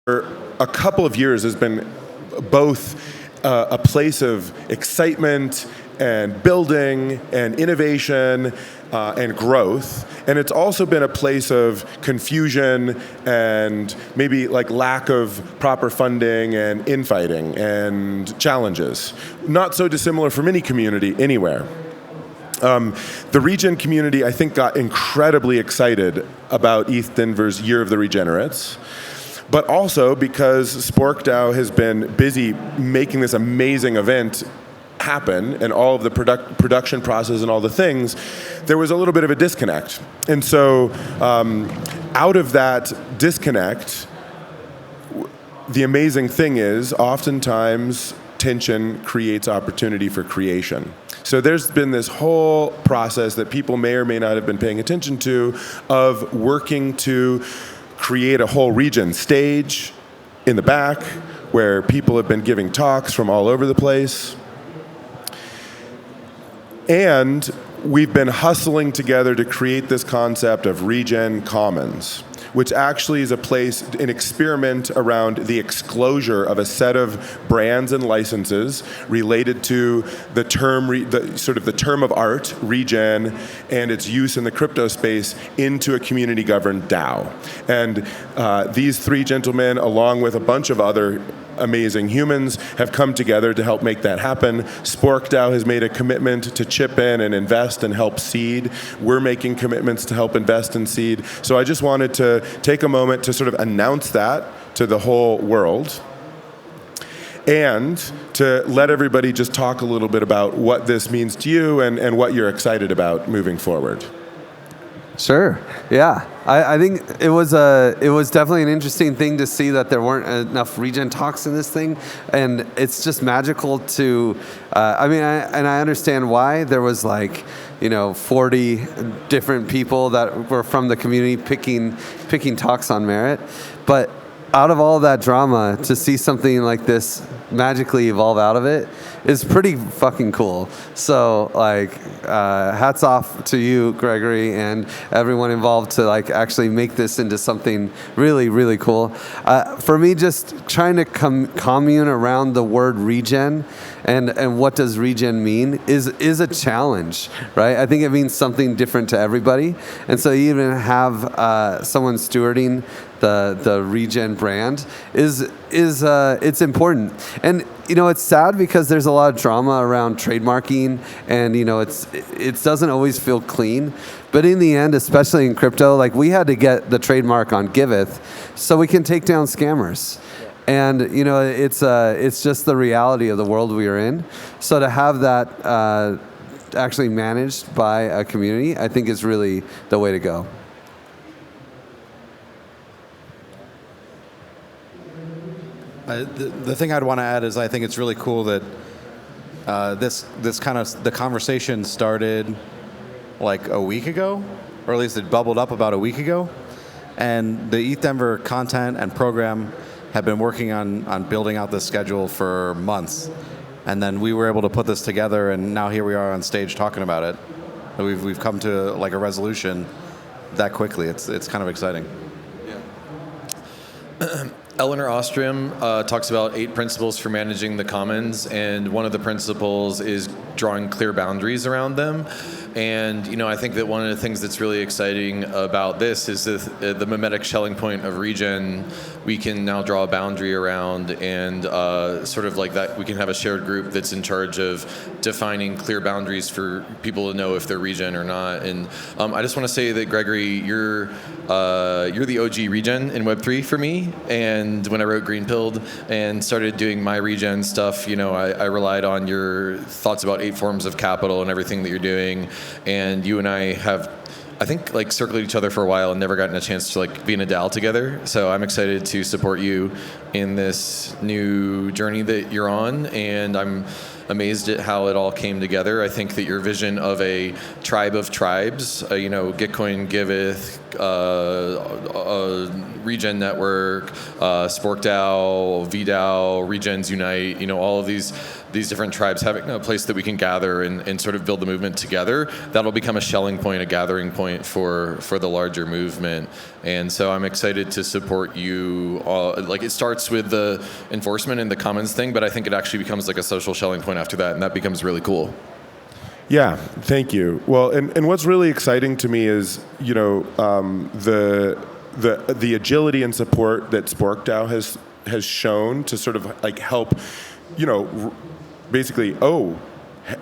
a couple of years has been both a place of excitement and building and innovation and growth. And it's also been a place of confusion and maybe like lack of proper funding and infighting and challenges. Not so dissimilar from any community anywhere. The regen community, I think, got incredibly excited about ETHDenver's Year of the Regenerates, but also because SporkDAO has been busy making this amazing event happen and all of the production process and all the things, there was a little bit of a disconnect. And so out of that disconnect, the amazing thing is oftentimes tension creates opportunity for creation. So there's been this whole process that people may or may not have been paying attention to of working to create a whole region stage in the back where people have been giving talks from all over the place. And we've been hustling together to create this concept of Regen Commons, which actually is a place, an experiment around the exclosure of a set of brands and licenses related to the term, the term of art, regen, and its use in the crypto space into a community-governed DAO. And these three gentlemen, along with a bunch of other amazing humans, have come together to help make that happen. SporkDAO has made a commitment to chip in and invest and help seed. We're making commitments to help invest in seed. So I just wanted to take a moment to sort of announce that to the whole world and to let everybody just talk a little bit about what this means to you and what you're excited about moving forward. Sure. Yeah. I think it was definitely an interesting thing to see that there weren't enough regen talks in this thing, and it's just magical to. I understand why there was 40 different people that were from the community picking talks on merit, but out of all that drama, to see something like this magically evolve out of it is pretty fucking cool. So hats off to you, Gregory, and everyone involved to actually make this into something really, really cool. For me, just trying to commune around the word regen and what does regen mean is a challenge, right? I think it means something different to everybody. And so you even have someone stewarding the regen brand is it's important. And it's sad because there's a lot of drama around trademarking, and it doesn't always feel clean. But in the end, especially in crypto, we had to get the trademark on Giveth so we can take down scammers. And it's just the reality of the world we are in. So to have that actually managed by a community, I think is really the way to go. The thing I'd want to add is I think it's really cool that this kind of the conversation started a week ago, or at least it bubbled up about a week ago, and the ETHDenver content and program have been working on building out this schedule for months, and then we were able to put this together, and now here we are on stage talking about it. We've come to a resolution that quickly. It's kind of exciting. Yeah. Eleanor Ostrom talks about 8 principles for managing the commons, and one of the principles is drawing clear boundaries around them. And I think that one of the things that's really exciting about this is the mimetic shelling point of regen. We can now draw a boundary around, and sort of like that, we can have a shared group that's in charge of defining clear boundaries for people to know if they're regen or not. And I just want to say that, Gregory, you're the OG regen in Web3 for me. And when I wrote Greenpilled and started doing my regen stuff, I relied on your thoughts about 8 forms of capital and everything that you're doing. And you and I have, I think, circled each other for a while and never gotten a chance to be in a DAO together. So I'm excited to support you in this new journey that you're on, and I'm amazed at how it all came together. I think that your vision of a tribe of tribes, Gitcoin, Giveth, Regen Network, SporkDAO, VDAO, Regens Unite, all of these these different tribes having a place that we can gather and sort of build the movement together, that'll become a Schelling point, a gathering point for the larger movement. And so I'm excited to support you all. Like, it starts with the enforcement and the commons thing, but I think it actually becomes like a social Schelling point after that, and that becomes really cool. Yeah, thank you. Well, and what's really exciting to me is, the agility and support that SporkDAO has shown to sort of like help, basically,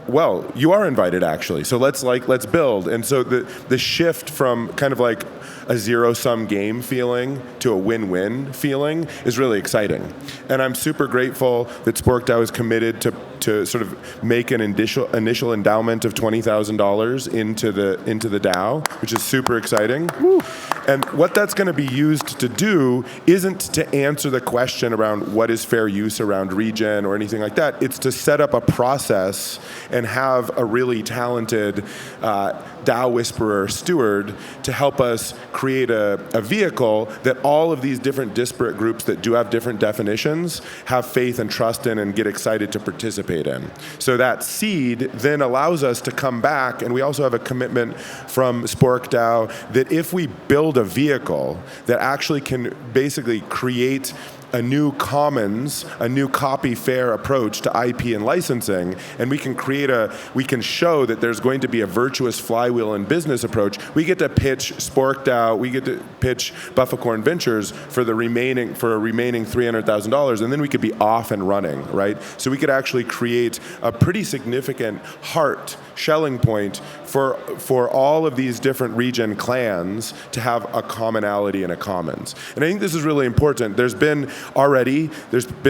well, you are invited actually. So let's build. And so the shift from kind of like a zero-sum game feeling to a win-win feeling is really exciting. And I'm super grateful that SporkDAO is committed to sort of make an initial endowment of $20,000 into the DAO, which is super exciting. Woo. And what that's going to be used to do isn't to answer the question around what is fair use around regen or anything like that. It's to set up a process and have a really talented DAO whisperer steward to help us create a vehicle that all of these different disparate groups that do have different definitions have faith and trust in and get excited to participate in. So that seed then allows us to come back, and we also have a commitment from SporkDAO that if we build a vehicle that actually can basically create a new commons, a new copy fair approach to IP and licensing, and we can show that there's going to be a virtuous flywheel and business approach. We get to pitch SporkDAO, we get to pitch Bufficorn Ventures for a remaining $300,000, and then we could be off and running, right? So we could actually create a pretty significant heart Schelling point for all of these different regen clans to have a commonality and a commons. And I think this is really important. There's been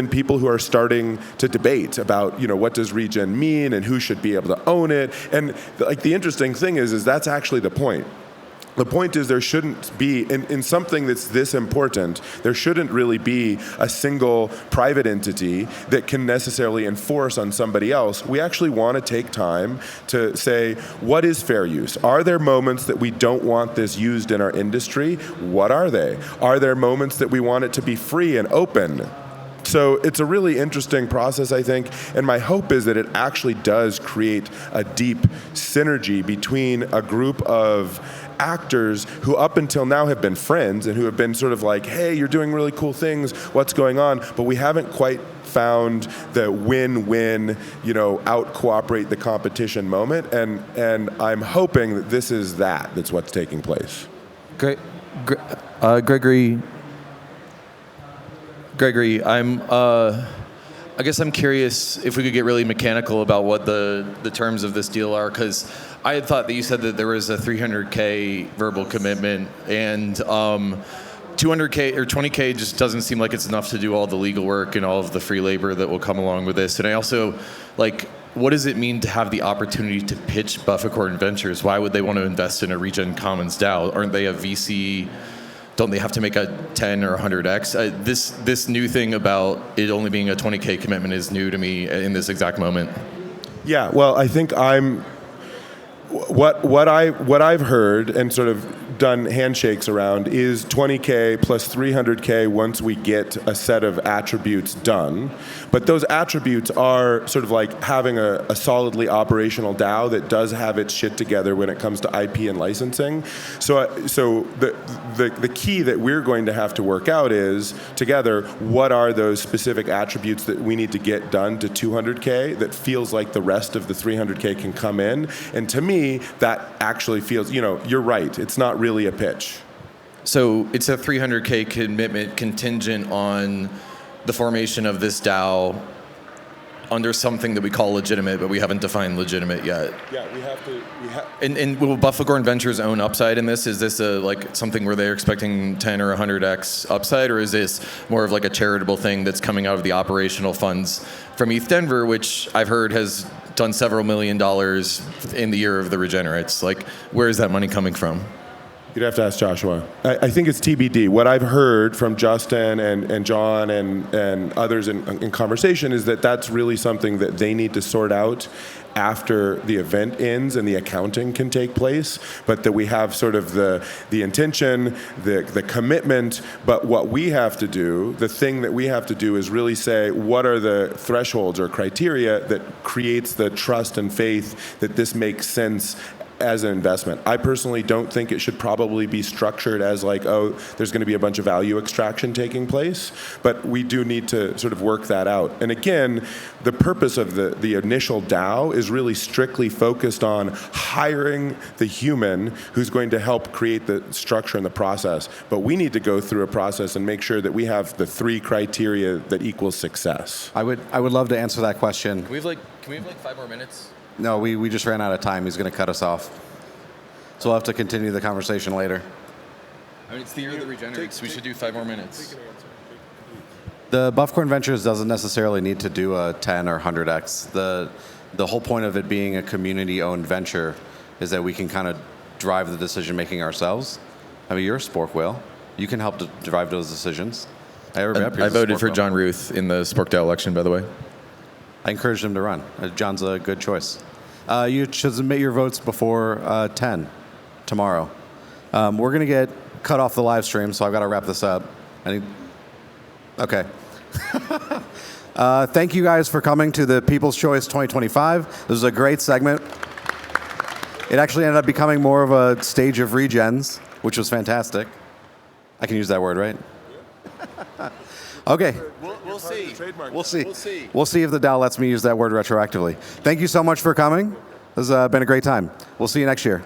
people who are starting to debate about, what does regen mean and who should be able to own it. And like the interesting thing is that's actually the point. The point is there shouldn't be, in something that's this important, there shouldn't really be a single private entity that can necessarily enforce on somebody else. We actually want to take time to say, what is fair use? Are there moments that we don't want this used in our industry? What are they? Are there moments that we want it to be free and open? So it's a really interesting process, I think, and my hope is that it actually does create a deep synergy between a group of actors who up until now have been friends and who have been sort of like, hey, you're doing really cool things, what's going on? But we haven't quite found the win-win, out-cooperate the competition moment, and I'm hoping that this is that's what's taking place. Great. Gregory, I guess I'm curious if we could get really mechanical about what the terms of this deal are, because I had thought that you said that there was a $300K verbal commitment, and $200K or $20K just doesn't seem like it's enough to do all the legal work and all of the free labor that will come along with this. And I also, what does it mean to have the opportunity to pitch Bufficorn Ventures? Why would they want to invest in a Regen Commons DAO? Aren't they a VC? Don't they have to make a 10 or 100x? This new thing about it only being a $20K commitment is new to me in this exact moment. Yeah, well, I think what I've heard and sort of done handshakes around is 20K plus 300K once we get a set of attributes done. But those attributes are sort of like having a solidly operational DAO that does have its shit together when it comes to IP and licensing. So the key that we're going to have to work out is, together, what are those specific attributes that we need to get done to 200K that feels like the rest of the 300K can come in? And to me, that actually feels, you're right. It's not really a pitch. So it's a 300K commitment contingent on the formation of this DAO under something that we call legitimate, but we haven't defined legitimate yet. Yeah, we have to. And will Bufficorn Ventures own upside in this? Is this something where they're expecting 10 or 100x upside, or is this more of like a charitable thing that's coming out of the operational funds from ETHDenver, which I've heard has done several $1 million in the year of the regenerates? Where is that money coming from? You'd have to ask Joshua. I think it's TBD. What I've heard from Justin and John and others in conversation is that that's really something that they need to sort out after the event ends and the accounting can take place, but that we have sort of the intention, the commitment, but what we have to do, the thing that we have to do is really say, what are the thresholds or criteria that creates the trust and faith that this makes sense as an investment. I personally don't think it should probably be structured as like, oh, there's going to be a bunch of value extraction taking place, but we do need to sort of work that out. And again, the purpose of the initial DAO is really strictly focused on hiring the human who's going to help create the structure and the process. But we need to go through a process and make sure that we have the 3 criteria that equals success. I would love to answer that question. Can we have like 5 more minutes? No, we just ran out of time. He's going to cut us off. So we'll have to continue the conversation later. I mean, it's the year that regenerates. We should do 5 more minutes. The Buffcorn Ventures doesn't necessarily need to do a 10 or 100x. The whole point of it being a community-owned venture is that we can kind of drive the decision-making ourselves. I mean, you're a Spork Whale. You can help to drive those decisions. I voted for John Ruth in the Spork DAO election, by the way. I encouraged him to run. John's a good choice. You should submit your votes before 10 tomorrow. We're going to get cut off the live stream, so I've got to wrap this up. Okay. Thank you guys for coming to the People's Choice 2025. This was a great segment. It actually ended up becoming more of a stage of regens, which was fantastic. I can use that word, right? Okay. We'll see. We'll see if the DAO lets me use that word retroactively. Thank you so much for coming. This has been a great time. We'll see you next year.